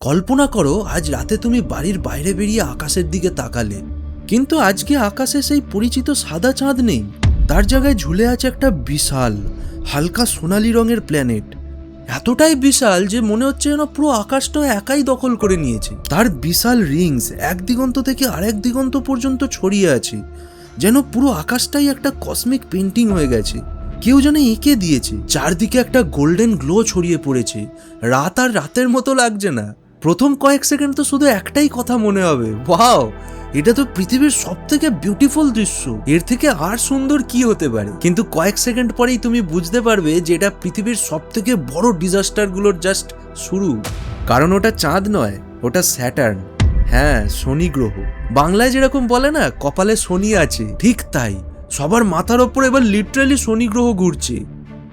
কল্পনা করো আজ রাতে তুমি বাড়ির বাইরে বেরিয়ে আকাশের দিকে তাকালে, কিন্তু আজকে আকাশে সেই পরিচিত সাদা চাঁদ নেই। তার জায়গায় ঝুলে আছে একটা বিশাল হালকা সোনালী রঙের প্ল্যানেট। এতটাই বিশাল যে মনে হচ্ছে যেন পুরো আকাশটা একাই দখল করে নিয়েছে। তার বিশাল রিংস এক দিগন্ত থেকে আরেক দিগন্ত পর্যন্ত ছড়িয়ে আছে, যেন পুরো আকাশটাই একটা কসমিক পেন্টিং হয়ে গেছে। কেউ যেন এঁকে দিয়েছে। চারদিকে একটা গোল্ডেন গ্লো ছড়িয়ে পড়েছে। রাত আর রাতের মতো লাগছে না। প্রথম কয়েক সেকেন্ড তো শুধু একটাই কথা মনে হবে, ওয়াও, এটা তো পৃথিবীর সব থেকে বিউটিফুল দৃশ্য, এর থেকে আর সুন্দর কি হতে পারে। কিন্তু কয়েক সেকেন্ড পরেই তুমি বুঝতে পারবে যে এটা পৃথিবীর সব থেকে বড় ডিজাস্টারগুলোর জাস্ট শুরু। কারণ ওটা চাঁদ নয়, ওটা স্যাটার্ন। হ্যাঁ, শনি গ্রহ। বাংলায় যেরকম বলে না কপালে শনি আছে, ঠিক তাই সবার মাথার ওপর এবার লিটারালি শনি গ্রহ ঘুরছে।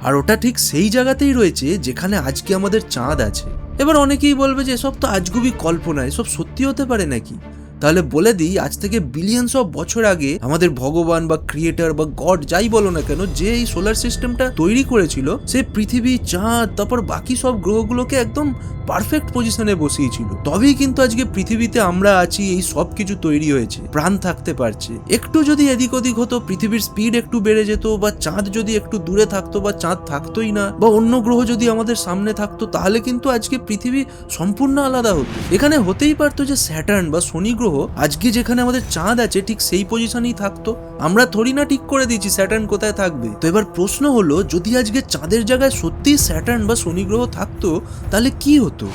আর ওটা ঠিক সেই জায়গাতেই রয়েছে যেখানে আজকে আমাদের চাঁদ আছে। এবার অনেকেই বলবে যে এসব তো আজগুবি কল্পনা, এসব সত্যি হতে পারে নাকি? তাহলে বলে দিই, আজ থেকে বিলিয়নস অফ বছর আগে আমাদের ভগবান বা ক্রিয়েটর বা গড যাই বলো না কেন, যে এই সোলার সিস্টেমটা তৈরি করেছিল, সে পৃথিবী, চাঁদ, তারপর বাকি সব গ্রহগুলোকে একদম পারফেক্ট পজিশনে বসিয়েছিল। তবেই কিন্তু আজকে পৃথিবীতে আমরা আছি, এই সব কিছু তৈরি হয়েছে, প্রাণ থাকতে পারছে। একটু যদি এদিক ওদিক হতো, পৃথিবীর স্পিড একটু বেড়ে যেত, বা চাঁদ যদি একটু দূরে থাকতো, বা চাঁদ থাকতোই না, বা অন্য গ্রহ যদি আমাদের সামনে থাকতো, তাহলে কিন্তু আজকে পৃথিবী সম্পূর্ণ আলাদা হতো। এখানে হতেই পারতো যে স্যাটার্ন বা শনি গ্রহ আজকে যেখানে আমাদের চাঁদ আছে ঠিক সেই পজিশনেই থাকতো। আমরা থরি না ঠিক করে দিয়েছি স্যাটার্ন কোথায় থাকবে। তো এবার প্রশ্ন হলো, যদি আজকে চাঁদের জায়গায় সত্যি স্যাটার্ন বা শনি গ্রহ থাকতো, তাহলে কি হতো?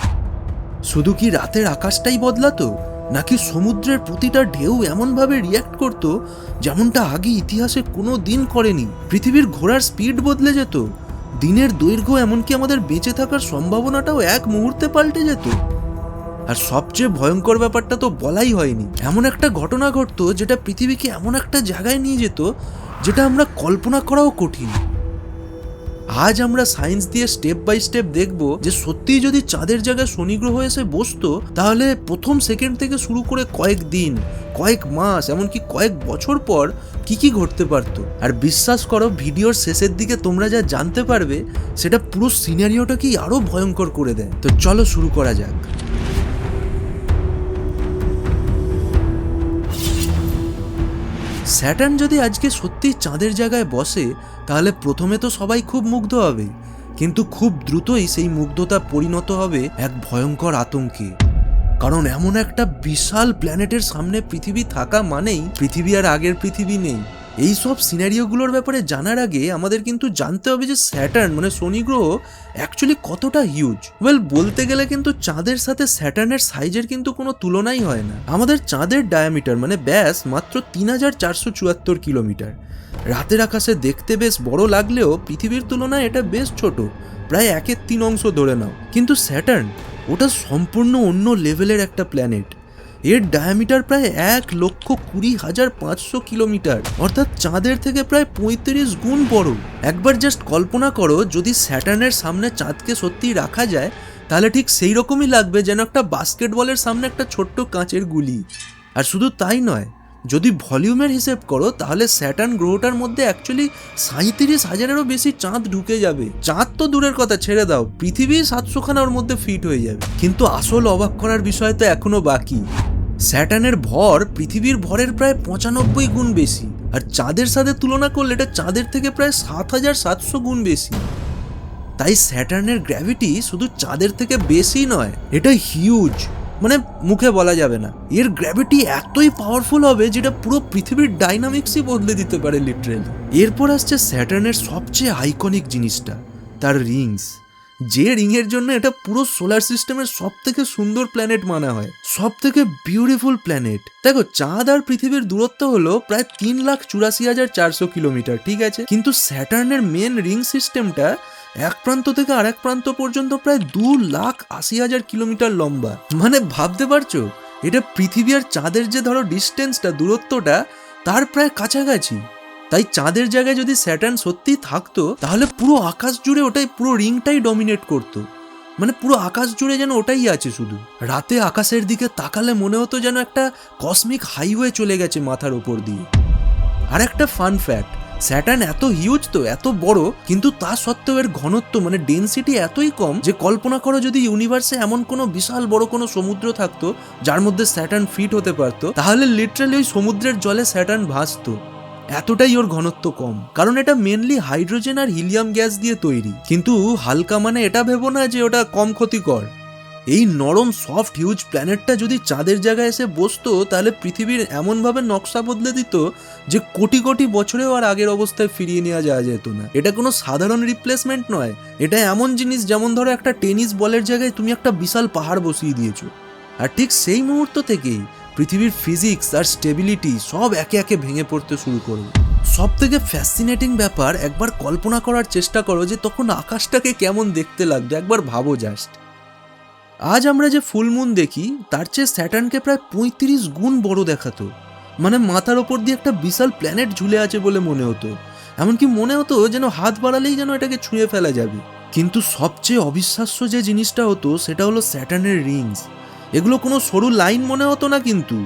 শুধু কি রাতের আকাশটাই বদলাতো, নাকি সমুদ্রের প্রতিটা ঢেউ এমনভাবে রিয়্যাক্ট করতো যেমনটা আগে ইতিহাসে কোনো দিন করেনি? পৃথিবীর ঘোরার স্পিড বদলে যেত, দিনের দৈর্ঘ্য, এমনকি আমাদের বেঁচে থাকার সম্ভাবনাটাও এক মুহূর্তে পাল্টে যেত। আর সবচেয়ে ভয়ঙ্কর ব্যাপারটা তো বলাই হয়নি, এমন একটা ঘটনা ঘটতো যেটা পৃথিবীকে এমন একটা জায়গায় নিয়ে যেত যেটা আমরা কল্পনা করাও কঠিন। আজ আমরা সায়েন্স দিয়ে স্টেপ বাই স্টেপ দেখব যে সত্যিই যদি চাঁদের জায়গায় শনি গ্রহ এসে বসতো, তাহলে প্রথম সেকেন্ড থেকে শুরু করে কয়েক দিন, কয়েক মাস, এমনকি কয়েক বছর পর কি কি ঘটতে পারতো। আর বিশ্বাস করো, ভিডিওর শেষের দিকে তোমরা যা জানতে পারবে সেটা পুরো সিনারিওটাকেই আরো ভয়ঙ্কর করে দেয়। তো চলো শুরু করা যাক। স্যাটার্ন যদি আজকে সত্যি চাঁদের জায়গায় বসে, তাহলে প্রথমে তো সবাই খুব মুগ্ধ হবে, কিন্তু খুব দ্রুতই সেই মুগ্ধতা পরিণত হবে এক ভয়ঙ্কর আতঙ্কে। কারণ এমন একটা বিশাল প্ল্যানেটের সামনে পৃথিবী থাকা মানেই পৃথিবী আর আগের পৃথিবী নেই। এই সব সিনারিওগুলোর ব্যাপারে জানার আগে আমাদের কিন্তু জানতে হবে যে স্যাটার্ন মানে শনি গ্রহ অ্যাকচুয়ালি কতটা হিউজ। বলতে গেলে কিন্তু চাঁদের সাথে স্যাটার্নের সাইজের কিন্তু কোনো তুলনাই হয় না। আমাদের চাঁদের ডায়ামিটার মানে ব্যাস মাত্র 3474 কিলোমিটার। রাতের আকাশে দেখতে বেশ বড় লাগলেও পৃথিবীর তুলনায় এটা বেশ ছোট, প্রায় 1/3 ধরে নাও। কিন্তু স্যাটার্ন ওটা সম্পূর্ণ অন্য লেভেলের একটা প্ল্যানেট। এর ডায়ামিটার প্রায় 1,20,500 কিলোমিটার, অর্থাৎ চাঁদের থেকে প্রায় 35 গুণ বড়। একবার জাস্ট কল্পনা করো, যদি স্যাটার্নের সামনে চাঁদকে সত্যি রাখা যায়, তাহলে ঠিক সেই রকমই লাগবে যেন একটা বাস্কেটবলের সামনে একটা ছোট্ট কাঁচের গুলি। আর শুধু তাই নয়, যদি ভলিউমের হিসেব করো, তাহলে স্যাটার্ন গ্রহটার মধ্যে অ্যাকচুয়ালি 37,000-এরও বেশি চাঁদ ঢুকে যাবে। চাঁদ তো দূরের কথা, ছেড়ে দাও, পৃথিবী 700খানা ওর মধ্যে ফিট হয়ে যাবে। কিন্তু আসল অবাক করার বিষয় তো এখনো বাকি। স্যাটার্নের ভর পৃথিবীর ভরের প্রায় 95 গুণ বেশি, আর চাঁদের সাথে তুলনা করলে এটা চাঁদের থেকে প্রায় 7,700 গুণ বেশি। তাই স্যাটার্নের গ্র্যাভিটি শুধু চাঁদের থেকে বেশি নয়, এটা হিউজ, মানে মুখে বলা যাবে না। এর গ্র্যাভিটি এতই পাওয়ারফুল হবে যেটা পুরো পৃথিবীর ডাইনামিক্সই বদলে দিতে পারে লিটারেলি। এরপর আসছে স্যাটার্নের সবচেয়ে আইকনিক জিনিসটা, তার রিংস। যে রিংয়ের জন্য এটা পুরো সোলার সিস্টেমের সব থেকে সুন্দর প্ল্যানেট মানা হয়, সব থেকে বিউটিফুল প্ল্যানেট। দেখো, চাঁদ আর পৃথিবীর দূরত্ব হলো প্রায় 3,84,400 কিলোমিটার, ঠিক আছে, কিন্তু স্যাটার্নের মেন রিং সিস্টেমটা এক প্রান্ত থেকে আরেক প্রান্ত পর্যন্ত প্রায় 2,80,000 কিলোমিটার লম্বা। মানে ভাবতে পারছো, এটা পৃথিবী আর চাঁদের যে ধরো ডিস্টেন্সটা, দূরত্বটা, তার প্রায় কাছাকাছি। তাই চাঁদের জায়গায় যদি স্যাটার্ন সত্যি থাকতো, তাহলে পুরো আকাশ জুড়ে ওটাই, পুরো রিংটাই ডমিনেট করতো। মানে পুরো আকাশ জুড়ে যেন ওটাই আছে শুধু। রাতে আকাশের দিকে তাকালে মনে হতো যেন একটা কসমিক হাইওয়ে চলে গেছে মাথার ওপর দিয়ে। আর একটা ফান ফ্যাক্ট, স্যাটার্ন এত হিউজ তো, এত বড়, কিন্তু তা সত্ত্বেও এর ঘনত্ব মানে ডেনসিটি এতই কম যে কল্পনা করো যদি ইউনিভার্সে এমন কোনো বিশাল বড় কোনো সমুদ্র থাকতো যার মধ্যে স্যাটার্ন ফিট হতে পারতো, তাহলে লিটারালি ওই সমুদ্রের জলে স্যাটার্ন ভাসতো। এতটাই ওর ঘনত্ব কম, কারণ এটা মেনলি হাইড্রোজেন আর হিলিয়াম গ্যাস দিয়ে তৈরি। কিন্তু হালকা মানে এটা ভেবো না যে ওটা কম ক্ষতিকর। এই নরম সফট হিউজ প্ল্যানেটটা যদি চাঁদের জায়গায় এসে বসতো, তাহলে পৃথিবীর এমনভাবে নকশা বদলে দিত যে কোটি কোটি বছরেও আর আগের অবস্থায় ফিরিয়ে নেওয়া যাওয়া যেত না। এটা কোনো সাধারণ রিপ্লেসমেন্ট নয়, এটা এমন জিনিস যেমন ধরো একটা টেনিস বলের জায়গায় তুমি একটা বিশাল পাহাড় বসিয়ে দিয়েছো। আর ঠিক সেই মুহূর্ত থেকেই পৃথিবীর ফিজিক্স আর স্টেবিলিটি সব একে একে ভেঙে পড়তে শুরু করবে। সব থেকে ফ্যাসিনেটিং ব্যাপার, একবার কল্পনা করার চেষ্টা করো যে তখন আকাশটাকে কেমন দেখতে লাগতো, একবার ভাবো জাস্ট। আজ আমরা যে ফুল মুন দেখি তার চেয়ে স্যাটার্নকে প্রায় 35 গুণ বড় দেখাতো। মানে মাথার ওপর দিয়ে একটা বিশাল প্ল্যানেট ঝুলে আছে বলে মনে হতো, এমনকি মনে হতো যেন হাত বাড়ালেই যেন এটাকে ছুঁয়ে ফেলা যাবে। কিন্তু সবচেয়ে অবিশ্বাস্য যে জিনিসটা হতো সেটা হলো স্যাটার্নের রিংস। এগুলো কোনো সরু লাইন মনে হতো না, কিন্তু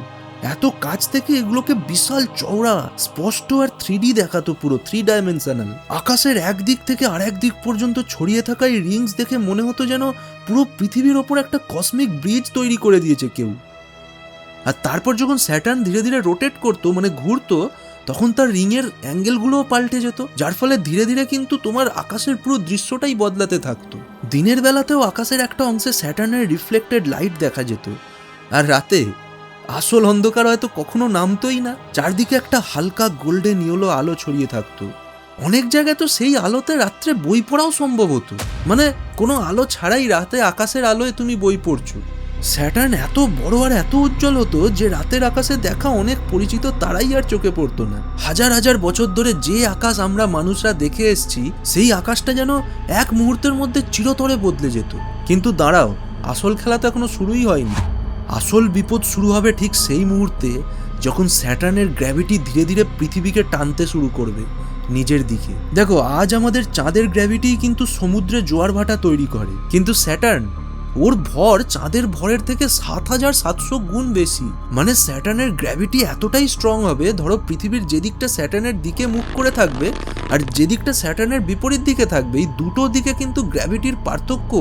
এত কাছ থেকে এগুলোকে বিশাল চওড়া, স্পষ্ট আর 3D দেখাতো, পুরো 3 ডাইমেনশনাল। আকাশের একদিক থেকে আর একদিক পর্যন্ত ছড়িয়ে থাকা এই রিংস দেখে মনে হতো যেন পুরো পৃথিবীর ওপর একটা কসমিক ব্রিজ তৈরি করে দিয়েছে কেউ। আর তারপর যখন স্যাটার্ন ধীরে ধীরে রোটেট করতো, মানে ঘুরতো, তখন তার রিংয়ের অ্যাঙ্গেলগুলোও পাল্টে যেত, যার ফলে ধীরে ধীরে কিন্তু তোমার আকাশের পুরো দৃশ্যটাই বদলাতে থাকতো। দিনের বেলাতেও আকাশের একটা অংশে স্যাটার্নের রিফ্লেক্টেড লাইট দেখা যেত, আর রাতে আসল অন্ধকার হয়তো কখনো নামতোই না। চারদিকে একটা হালকা গোল্ডেন ইয়েলো আলো ছড়িয়ে থাকতো। অনেক জায়গায় তো সেই আলোতে রাত্রে বই পড়াও সম্ভব হতো, মানে কোনো আলো ছাড়াই রাতে আকাশের আলোয় তুমি বই পড়ছো। স্যাটার্ন এত বড় আর এত উজ্জ্বল হতো যে রাতের আকাশে দেখা অনেক পরিচিত তারাই আর চোখে পড়তো না। হাজার হাজার বছর ধরে যে আকাশ আমরা মানুষরা দেখে এসেছি, সেই আকাশটা যেন এক মুহূর্তের মধ্যে চিরতরে বদলে যেত। কিন্তু দাঁড়াও, আসল খেলা তো এখনো শুরুই হয়নি। আসল বিপদ শুরু হবে ঠিক সেই মুহূর্তে যখন স্যাটার্নের গ্র্যাভিটি ধীরে ধীরে পৃথিবীকে টানতে শুরু করবে নিজের দিকে। দেখো, আজ আমাদের চাঁদের গ্র্যাভিটি কিন্তু সমুদ্রে জোয়ার ভাটা তৈরি করে, কিন্তু স্যাটার্ন, ওর ভর চাঁদের ভরের থেকে 7700 গুণ বেশি। মানে স্যাটার্নের গ্র্যাভিটি এতটাই স্ট্রং হবে, ধরো পৃথিবীর যেদিকটা স্যাটার্নের দিকে মুখ করে থাকবে আর যেদিকটা স্যাটার্নের বিপরীত দিকে থাকবে, এই দুটো দিকে কিন্তু গ্র্যাভিটির পার্থক্য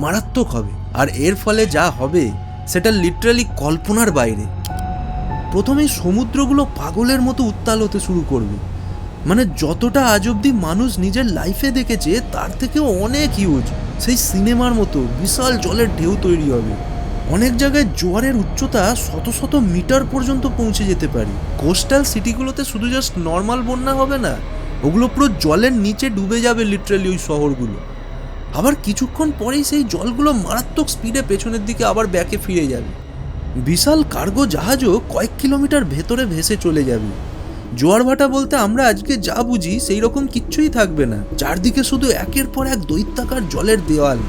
মারাত্মক হবে। আর এর ফলে যা হবে সেটা লিটারালি কল্পনার বাইরে। প্রথমেই সমুদ্রগুলো পাগলের মতো উত্তাল হতে শুরু করবে, মানে যতটা আজ অব্দি মানুষ নিজের লাইফে দেখেছে তার থেকেও অনেক হিউজ, সেই সিনেমার মতো বিশাল জলের ঢেউ তৈরি হবে। অনেক জায়গায় জোয়ারের উচ্চতা শত শত মিটার পর্যন্ত পৌঁছে যেতে পারে। কোস্টাল সিটিগুলোতে শুধু জাস্ট নর্মাল বন্যা হবে না, ওগুলো পুরো জলের নিচে ডুবে যাবে লিটারালি ওই শহরগুলো। আবার কিছুক্ষণ পরেই সেই জলগুলো মারাত্মক স্পিডে পেছনের দিকে আবার ব্যাকে ফিরে যাবে। বিশাল কার্গো জাহাজও কয়েক কিলোমিটার ভেতরে ভেসে চলে যাবে। জোয়ার ভাটা বলতে আমরা আজকে যা বুঝি সেই রকম কিচ্ছুই থাকবে না, চারদিকে শুধু একের পর এক দৈত্যাকার জলের দেওয়াল।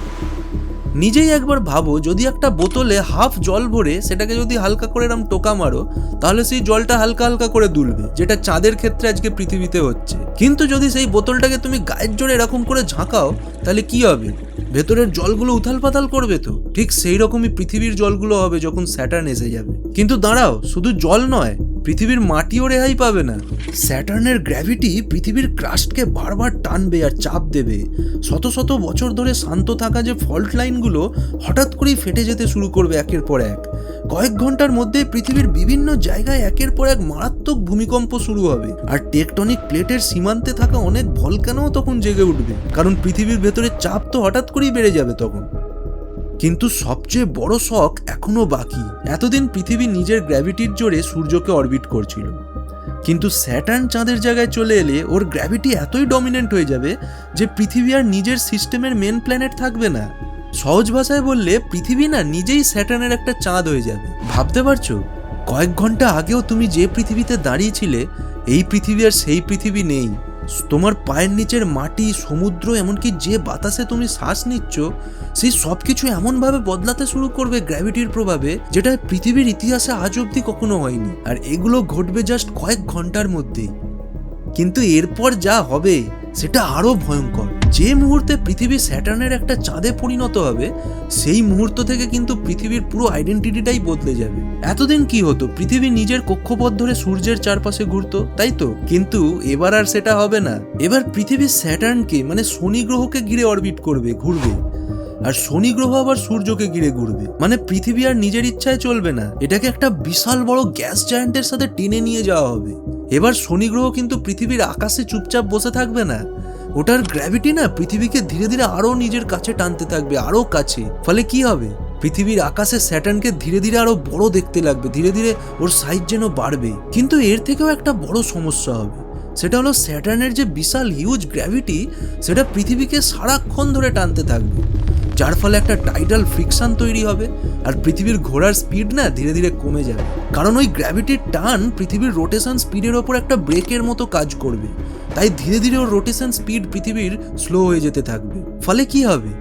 নিজেই একবার ভাবো, যদি একটা বোতলে হাফ জল ভরে সেটাকে যদি হালকা করে এরম টোকা মারো, তাহলে সেই জলটা হালকা হালকা করে দুলবে, যেটা চাঁদের ক্ষেত্রে আজকে পৃথিবীতে হচ্ছে। কিন্তু যদি সেই বোতলটাকে তুমি গায়ের জোরে এরকম করে ঝাঁকাও, তাহলে কি হবে? ভেতরের জলগুলো উথাল পাতাল করবে তো। ঠিক সেই রকমই পৃথিবীর জলগুলো হবে যখন স্যাটার্ন এসে যাবে। কিন্তু দাঁড়াও, শুধু জল নয়, পৃথিবীর মাটিও রেহাই পাবে না। স্যাটার্নের গ্র্যাভিটি পৃথিবীর ক্রাস্টকে বারবার টানবে আর চাপ দেবে। শত শত বছর ধরে শান্ত থাকা যে ফল্ট লাইনগুলো হঠাৎ করেই ফেটে যেতে শুরু করবে একের পর এক। কয়েক ঘন্টার মধ্যে পৃথিবীর বিভিন্ন জায়গায় একের পর এক মারাত্মক ভূমিকম্প শুরু হবে, আর টেকটনিক প্লেটের সীমান্তে থাকা অনেক ভলকানোও তখন জেগে উঠবে, কারণ পৃথিবীর ভেতরে চাপ তো হঠাৎ করেই বেড়ে যাবে তখন। কিন্তু সবচেয়ে বড় শক এখনো বাকি। এতদিন পৃথিবী নিজের গ্র্যাভিটির জোরে সূর্যকে অরবিট করছিল, কিন্তু স্যাটার্ন চাঁদের জায়গায় চলে এলে ওর গ্র্যাভিটি এতই ডমিনেন্ট হয়ে যাবে যে পৃথিবী আর নিজের সিস্টেমের মেন প্ল্যানেট থাকবে না। সহজ ভাষায় বললে পৃথিবী না নিজেই স্যাটার্নের একটা চাঁদ হয়ে যাবে। ভাবতে পারছো, কয়েক ঘন্টা আগেও তুমি যে পৃথিবীতে দাঁড়িয়েছিলে, এই পৃথিবী আর সেই পৃথিবী নেই। তোমার পায়ের নিচের মাটি, সমুদ্র, এমনকি যে বাতাসে তুমি শ্বাস নিচ্ছ, সেই সব কিছু এমনভাবে বদলাতে শুরু করবে গ্র্যাভিটির প্রভাবে, যেটা পৃথিবীর ইতিহাসে আজ অব্দি কখনো হয়নি। আর এগুলো ঘটবে জাস্ট কয়েক ঘন্টার মধ্যেই। কিন্তু এরপর যা হবে সেটা আরো ভয়ঙ্কর। যে মুহূর্তে পৃথিবী স্যাটার্নের একটা চাঁদে পরিণত হবে, সেই মুহূর্ত থেকে কিন্তু পৃথিবীর পুরো আইডেন্টিটিটাই বদলে যাবে। এতদিন কি হতো, পৃথিবী নিজের কক্ষপথ ধরে সূর্যের চারপাশে ঘুরতো, তাই তো? কিন্তু এবার আর সেটা হবে না। এবার পৃথিবী স্যাটার্নকে মানে শনি গ্রহকে ঘিরে অরবিট করবে, ঘুরবে, আর শনি গ্রহ আবার সূর্যকে ঘিরে ঘুরবে। মানে পৃথিবী আর নিজের ইচ্ছায় চলবে না, এটাকে একটা বিশাল বড় গ্যাস জায়ান্টের সাথে টেনে নিয়ে যাওয়া হবে। এবার শনি গ্রহ কিন্তু পৃথিবীর আকাশে চুপচাপ বসে থাকবে না, ওটার গ্র্যাভিটি না পৃথিবীকে ধীরে ধীরে আরো নিজের কাছে টানতে থাকবে, আরো কাছে। ফলে কি হবে, পৃথিবীর আকাশে স্যাটার্নকে ধীরে ধীরে আরো বড় দেখতে লাগবে, ধীরে ধীরে ওর সাইজ যেন বাড়বে। কিন্তু এর থেকেও একটা বড় সমস্যা হবে, সেটা হলো স্যাটার্নের যে বিশাল হিউজ গ্র্যাভিটি, সেটা পৃথিবীকে সারাক্ষণ ধরে টানতে থাকবে, যার ফলে একটা টাইডাল ফ্রিকশন তৈরি হবে, আর পৃথিবীর ঘোরার স্পিড না ধীরে ধীরে কমে যাবে। কারণ ওই গ্র্যাভিটির টান পৃথিবীর রোটেশন স্পিডের ওপর একটা ব্রেকের মতো কাজ করবে, তাই ধীরে ধীরে ওর রোটেশন স্পিড পৃথিবীর স্লো হয়ে যেতে থাকবে। ফলে কি হবে,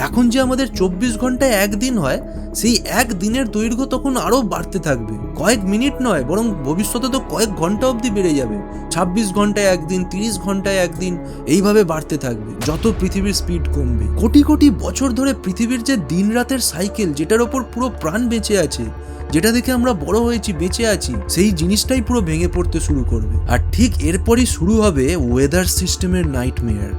এখন যে আমাদের 24 ঘন্টায় একদিন হয়, সেই এক দিনের দৈর্ঘ্য তখন আরো বাড়তে থাকবে। কয়েক মিনিট নয়, বরং ভবিষ্যতে তো কয়েক ঘন্টা অবধি বেড়ে যাবে। 26 ঘন্টায় একদিন, 30 ঘন্টায় একদিন, এইভাবে বাড়তে থাকবে যত পৃথিবীর স্পিড কমবে। কোটি কোটি বছর ধরে পৃথিবীর যে দিন রাতের সাইকেল, যেটার ওপর পুরো প্রাণ বেঁচে আছে, যেটা দেখে আমরা বড় হয়েছি, বেঁচে আছি, সেই জিনিসটাই পুরো ভেঙে পড়তে শুরু করবে। আর ঠিক এরপরই শুরু হবে ওয়েদার সিস্টেমের নাইটমেয়ার।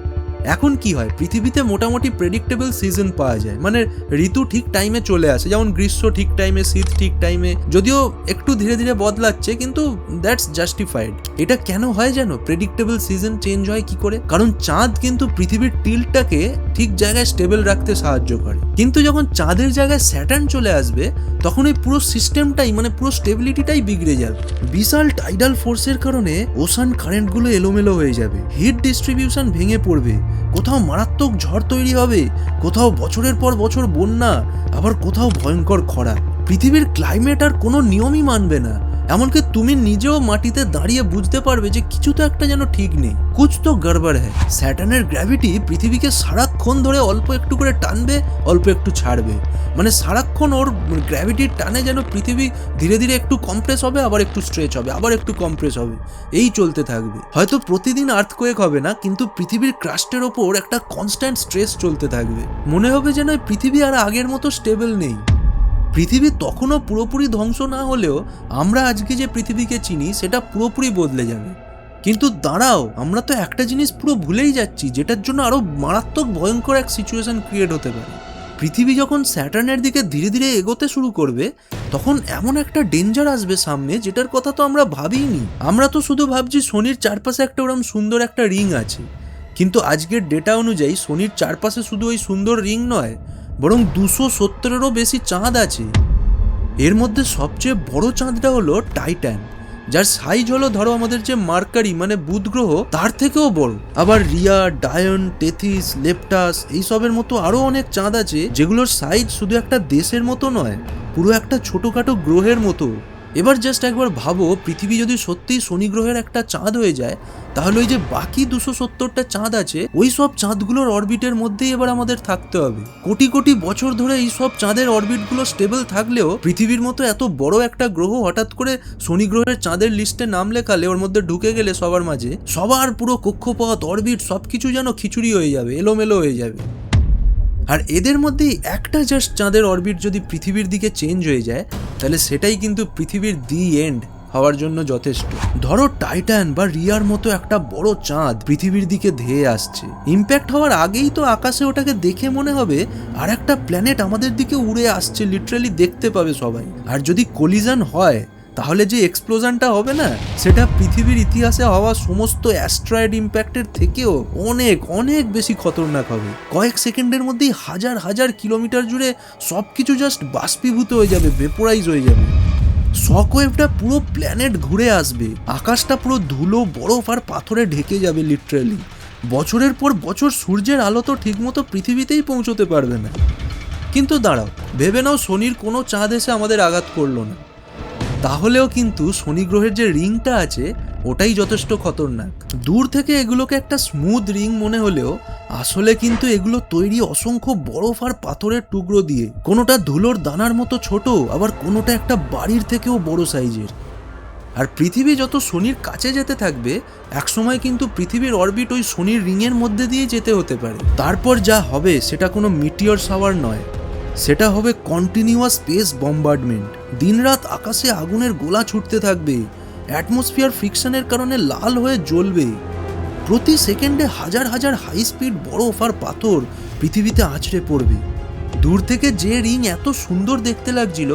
এখন কি হয়, পৃথিবীতে মোটামুটি প্রেডিক্টেবল সিজন পাওয়া যায়, মানে ঋতু ঠিক টাইমে চলে আসে, যেমন গ্রীষ্ম ঠিক টাইমে, শীত ঠিক টাইমে, যদিও একটু ধীরে ধীরে বদলাচ্ছে, কিন্তু দ্যাটস জাস্টিফাইড। এটা কেন হয় জানো, প্রেডিক্টেবল সিজন চেঞ্জ হয় কি করে? কারণ চাঁদ কিন্তু পৃথিবীর টিল্টটাকে ঠিক জায়গায় স্টেবল রাখতে সাহায্য করে। কিন্তু যখন চাঁদের জায়গায় স্যাটার্ন চলে আসবে, তখন এই পুরো সিস্টেমটাই মানে পুরো স্টেবিলিটিটাই বিগড়ে যাবে। বিশাল টাইডাল ফোর্সের কারণে ওশান কারেন্টগুলো এলোমেলো হয়ে যাবে, হিট ডিস্ট্রিবিউশন ভেঙে পড়বে, কোথাও মারাত্মক ঝড় তৈরি হবে, কোথাও বছরের পর বছর বন্যা, আবার কোথাও ভয়ঙ্কর খরা। পৃথিবীর ক্লাইমেট আর কোনো নিয়মই মানবে না, এমনকি তুমি নিজেও মাটিতে দাঁড়িয়ে বুঝতে পারবে যে কিছু তো একটা যেন ঠিক নেই, কুছ তো গড়বড় হ্যায়। স্যাটার্নের গ্র্যাভিটি পৃথিবীকে সারাক্ষণ ধরে অল্প একটু করে টানবে, অল্প একটু ছাড়বে, মানে সারাক্ষণ ওর গ্র্যাভিটির টানে যেন পৃথিবী ধীরে ধীরে একটু কম্প্রেস হবে, আবার একটু স্ট্রেচ হবে, আবার একটু কম্প্রেস হবে, এই চলতে থাকবে। হয়তো প্রতিদিন আর্থকোয়েক হবে না, কিন্তু পৃথিবীর ক্রাস্টের ওপর একটা কনস্ট্যান্ট স্ট্রেস চলতে থাকবে। মনে হবে যেন পৃথিবী আর আগের মতো স্টেবল নেই। পৃথিবী তখনও পুরোপুরি ধ্বংস না হলেও আমরা আজকে যে পৃথিবীকে চিনি সেটা পুরোপুরি বদলে যাবে। কিন্তু দাঁড়াও, আমরা তো একটা জিনিস পুরো ভুলেই যাচ্ছি, যেটার জন্য আরো মারাত্মক ভয়ঙ্কর এক সিচুয়েশন ক্রিয়েট হতে পারে। পৃথিবী যখন স্যাটার্নের দিকে ধীরে ধীরে এগোতে শুরু করবে, তখন এমন একটা ডেঞ্জার আসবে সামনে, যেটার কথা তো আমরা ভাবিনি। আমরা তো শুধু ভাবছি শনির চারপাশে একটা ওরকম সুন্দর একটা রিং আছে, কিন্তু আজকের ডেটা অনুযায়ী শনির চারপাশে শুধু ওই সুন্দর রিং নয়, বরং 270-এরও বেশি চাঁদ আছে। এর মধ্যে সবচেয়ে বড় চাঁদটা হলো টাইটান, যার সাইজ হলো ধরো আমাদের যে মার্কারি মানে বুধ গ্রহ তার থেকেও বড়। আবার রিয়া, ডায়ন, টেথিস, লেপটাস এইসবের মতো আরো অনেক চাঁদ আছে, যেগুলোর সাইজ শুধু একটা দেশের মতো নয়, পুরো একটা ছোটখাটো গ্রহের মতো। এবার জাস্ট একবার ভাবো, পৃথিবী যদি সত্যিই শনি গ্রহের একটা চাঁদ হয়ে যায়, তাহলে ওই যে বাকি 270টা চাঁদ আছে, ওই সব চাঁদগুলোর অরবিটের মধ্যেই এবার আমাদের থাকতে হবে। কোটি কোটি বছর ধরে এই সব চাঁদের অরবিটগুলো স্টেবল থাকলেও পৃথিবীর মতো এত বড় একটা গ্রহ হঠাৎ করে শনি গ্রহের চাঁদের লিস্টে নাম লেখালে, ওর মধ্যে ঢুকে গেলে সবার মাঝে, সবার পুরো কক্ষপথ, অরবিট সবকিছু যেন খিচুড়ি হয়ে যাবে, এলোমেলো হয়ে যাবে। আর এদের মধ্যেই একটা জাস্ট চাঁদের অরবিট যদি পৃথিবীর দিকে চেঞ্জ হয়ে যায়, তাহলে সেটাই কিন্তু পৃথিবীর দি এন্ড হওয়ার জন্য যথেষ্ট। ধরো টাইটান বা রিয়ার মতো একটা বড় চাঁদ পৃথিবীর দিকে ধেয়ে আসছে, ইম্প্যাক্ট হওয়ার আগেই তো আকাশে ওটাকে দেখে মনে হবে আর একটা প্ল্যানেট আমাদের দিকে উড়ে আসছে, লিটারালি দেখতে পাবে সবাই। আর যদি কলিশন হয়, তাহলে যে এক্সপ্লোশনটা হবে না, সেটা পৃথিবীর ইতিহাসে হওয়া সমস্ত অ্যাস্ট্রয়েড ইম্প্যাক্টের থেকেও অনেক অনেক বেশি খতরনাক হবে। কয়েক সেকেন্ডের মধ্যেই হাজার হাজার কিলোমিটার জুড়ে সবকিছু জাস্ট বাষ্পীভূত হয়ে যাবে, ভেপোরাইজ হয়ে যাবে। শকওয়েভটা পুরো প্ল্যানেট ঘুরে আসবে, আকাশটা পুরো ধুলো, বরফ আর পাথরে ঢেকে যাবে লিটারালি। বছরের পর বছর সূর্যের আলো তো ঠিকমতো পৃথিবীতেই পৌঁছতে পারবে না। কিন্তু দাঁড়াও, ভেবে নাও শনির কোনো চাঁদ এসে আমাদের আঘাত করলো না, তাহলেও কিন্তু শনি গ্রহের যে রিংটা আছে ওটাই যথেষ্ট খতরনাক। দূর থেকে এগুলোকে একটা স্মুথ রিং মনে হলেও আসলে কিন্তু এগুলো তৈরি অসংখ্য বরফ আর পাথরের টুকরো দিয়ে। কোনোটা ধুলোর দানার মতো ছোট, আবার কোনোটা একটা বাড়ির থেকেও বড় সাইজের। আর পৃথিবী যত শনির কাছে যেতে থাকবে একসময় কিন্তু পৃথিবীর অরবিট ওই শনির রিংয়ের মধ্যে দিয়ে যেতে হতে পারে। তারপর যা হবে সেটা কোনো মিটিওর শাওয়ার নয়, সেটা হবে কন্টিনিউয়াস স্পেস বম্বার্ডমেন্ট। দিনরাত আকাশে আগুনের গোলা ছুটতে থাকবে, অ্যাটমসফিয়ার ফ্রিকশনের কারণে লাল হয়ে জ্বলবে। প্রতি সেকেন্ডে হাজার হাজার হাই স্পিড বরফ আর পাথর পৃথিবীতে আছড়ে পড়বে। দূর থেকে যে রিং এত সুন্দর দেখতে লাগছিল,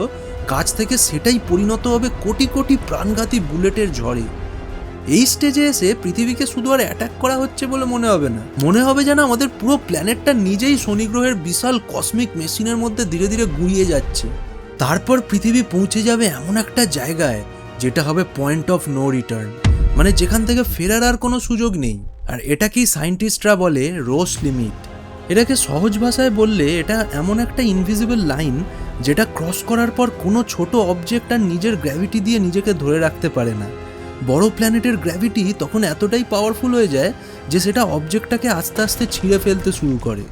কাছ থেকে সেটাই পরিণত হবে কোটি কোটি প্রাণঘাতী বুলেটের ঝড়ে। এই স্টেজে এসে পৃথিবীকে শুধু আর অ্যাটাক করা হচ্ছে বলে মনে হবে না, মনে হবে যেন আমাদের পুরো প্ল্যানেটটা নিজেই শনি গ্রহের বিশাল কসমিক মেশিনের মধ্যে ধীরে ধীরে গুঁড়িয়ে যাচ্ছে। তারপর পৃথিবী পৌঁছে যাবে এমন একটা জায়গায় যেটা হবে পয়েন্ট অফ নো রিটার্ন, মানে যেখান থেকে ফেরার আর কোনো সুযোগ নেই। আর এটাকেই সায়েন্টিস্টরা বলে রোস লিমিট। এটাকে সহজ ভাষায় বললে এটা এমন একটা ইনভিজিবল লাইন যেটা ক্রস করার পর কোনো ছোট অবজেক্ট আর নিজের গ্র্যাভিটি দিয়ে নিজেকে ধরে রাখতে পারে না। বড় প্ল্যানেটের গ্র্যাভিটি তখন এতটাই পাওয়ারফুল হয়ে যায় যে সেটা অবজেক্টটাকে আস্তে আস্তে ছিঁড়ে ফেলতে শুরু করে।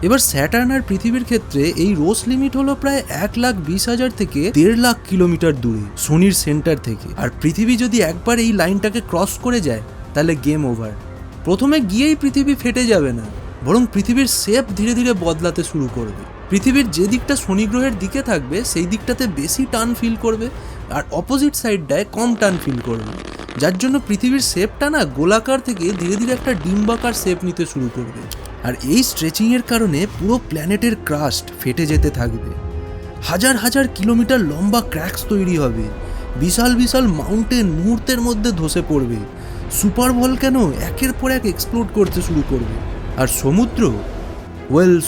এবার স্যাটার্ন আর পৃথিবীর ক্ষেত্রে এই রোস লিমিট হলো প্রায় 1,20,000 থেকে 1.5 লাখ কিলোমিটার দূরে শনির সেন্টার থেকে। আর পৃথিবী যদি একবার এই লাইনটাকে ক্রস করে যায় তাহলে গেম ওভার। প্রথমে গিয়েই পৃথিবী ফেটে যাবে না, বরং পৃথিবীর শেপ ধীরে ধীরে বদলাতে শুরু করবে। পৃথিবীর যে দিকটা শনি গ্রহের দিকে থাকবে সেই দিকটাতে বেশি টান ফিল করবে, আর অপোজিট সাইডটায় কম টান ফিল করবে, যার জন্য পৃথিবীর শেপটা না গোলাকার থেকে ধীরে ধীরে একটা ডিম্বাকার শেপ নিতে শুরু করবে। আর এই স্ট্রেচিংয়ের কারণে পুরো প্ল্যানেটের ক্রাস্ট ফেটে যেতে থাকবে। হাজার হাজার কিলোমিটার লম্বা ক্র্যাকস তৈরি হবে, বিশাল বিশাল মাউন্টেন মুহূর্তের মধ্যে ধসে পড়বে, সুপার ভলক্যানো একের পর এক এক্সপ্লোড করতে শুরু করবে। আর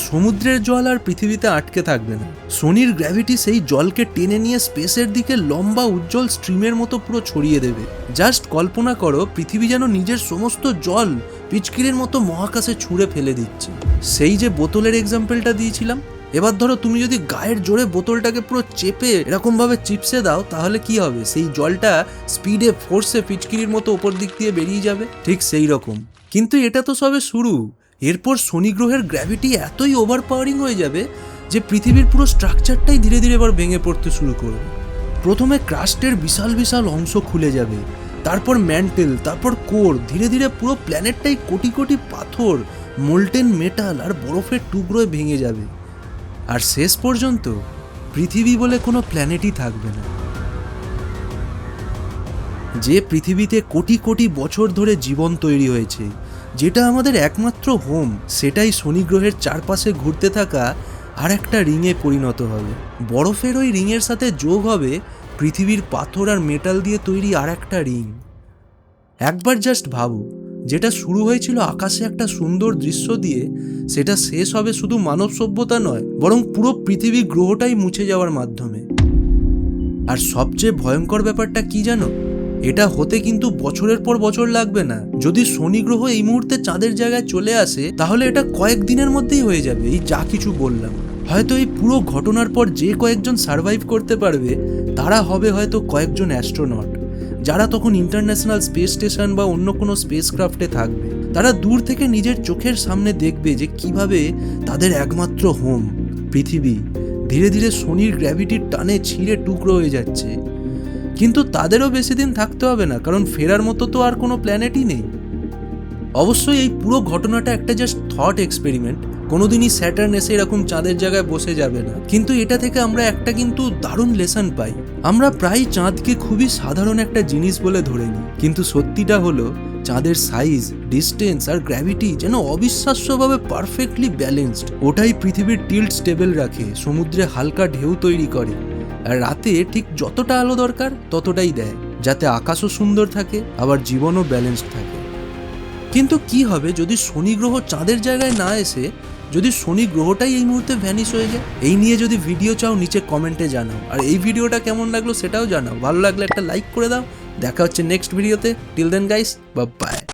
সমুদ্রের জল আর পৃথিবীতে আটকে থাকবে না। শনির গ্র্যাভিটি সেই জলকে টেনে নিয়ে স্পেসের দিকে লম্বা উজ্জ্বল স্ট্রিমের মতো পুরো ছড়িয়ে দেবে। জাস্ট কল্পনা করো পৃথিবী যেন নিজের সমস্ত জল পিচকিরির মতো মহাকাশে ছুঁড়ে ফেলে দিচ্ছে। সেই যে বোতলের এক্সাম্পলটা দিয়েছিলাম, এবার ধরো তুমি যদি গায়ের জোরে বোতলটাকে পুরো চেপে এরকম ভাবে চিপসে দাও, তাহলে কি হবে? সেই জলটা স্পিডে ফোর্সে পিচকিরির মতো ওপর দিক দিয়ে বেরিয়ে যাবে, ঠিক সেই রকম। কিন্তু এটা তো সবে শুরু। এরপর শনি গ্রহের গ্র্যাভিটি এতই ওভারপাওয়ারিং হয়ে যাবে যে পৃথিবীর পুরো স্ট্রাকচারটাই ধীরে ধীরে এবার ভেঙে পড়তে শুরু করবে। প্রথমে ক্রাস্টের বিশাল বিশাল অংশ খুলে যাবে, তারপর ম্যান্টেল, তারপর কোর, ধীরে ধীরে পুরো প্ল্যানেটটাই কোটি কোটি পাথর, মোল্টেন মেটাল আর বরফের টুকরোয় ভেঙে যাবে। আর শেষ পর্যন্ত পৃথিবী বলে কোনো প্ল্যানেটই থাকবে না। যে পৃথিবীতে কোটি কোটি বছর ধরে জীবন তৈরি হয়েছে, যেটা আমাদের একমাত্র হোম, সেটাই শনি গ্রহের চারপাশে ঘুরতে থাকা আর একটা রিংয়ে পরিণত হবে। বরফের ওই রিংয়ের সাথে যোগ হবে পৃথিবীর পাথর আর মেটাল দিয়ে তৈরি আর একটা রিং। একবার জাস্ট ভাবো, যেটা শুরু হয়েছিল আকাশে একটা সুন্দর দৃশ্য দিয়ে, সেটা শেষ হবে শুধু মানব সভ্যতা নয়, বরং পুরো পৃথিবী গ্রহটাই মুছে যাওয়ার মাধ্যমে। আর সবচেয়ে ভয়ঙ্কর ব্যাপারটা কি জানো? এটা হতে কিন্তু বছরের পর বছর লাগবে না। যদি শনি গ্রহ এই মুহূর্তে চাঁদের জায়গায় চলে আসে, তাহলে এটা কয়েকদিনের মধ্যেই হয়ে যাবে। এই যা কিছু বললাম, হয়তো এই পুরো ঘটনার পর যে কয়েকজন সার্ভাইভ করতে পারবে তারা হবে হয়তো কয়েকজন অ্যাস্ট্রোনট, যারা তখন ইন্টারন্যাশনাল স্পেস স্টেশন বা অন্য কোনো স্পেস ক্রাফটে থাকবে। তারা দূর থেকে নিজের চোখের সামনে দেখবে যে কিভাবে তাদের একমাত্র হোম পৃথিবী ধীরে ধীরে শনির গ্র্যাভিটির টানে ছিঁড়ে টুকরো হয়ে যাচ্ছে। কিন্তু তাদেরও বেশি দিন থাকতে হবে না, কারণ ফেরার মতো তো আর কোনো প্ল্যানেটই নেই। অবশ্যই এই পুরো ঘটনাটা একটা জাস্ট থট এক্সপেরিমেন্ট। কোনোদিনই স্যাটার্ন এসে এরকম চাঁদের জায়গায় বসে যাবে না। কিন্তু এটা থেকে আমরা একটা কিন্তু দারুণ লেসন পাই। আমরা প্রায় চাঁদকে খুবই সাধারণ একটা জিনিস বলে ধরে নিই, কিন্তু সত্যিটা হলো চাঁদের সাইজ, ডিস্টেন্স আর গ্র্যাভিটি যেন অবিশ্বাস্যভাবে পারফেক্টলি ব্যালেন্সড। ওটাই পৃথিবীর টিল্ট স্টেবল রাখে, সমুদ্রে হালকা ঢেউ তৈরি করে, আর রাতে ঠিক যতটা আলো দরকার ততটাই দেয়, যাতে আকাশও সুন্দর থাকে আবার জীবনও ব্যালেন্সড থাকে। কিন্তু কি হবে যদি শনি গ্রহ চাঁদের জায়গায় না এসে যদি শনি গ্রহটাই এই মুহূর্তে ভ্যানিশ হয়ে যায়? এই নিয়ে যদি ভিডিও চাও নিচে কমেন্টে জানাও, আর এই ভিডিওটা কেমন লাগলো সেটাও জানাও। ভালো লাগলে একটা লাইক করে দাও। দেখা হচ্ছে নেক্সট ভিডিওতে। Till then guys, bye by.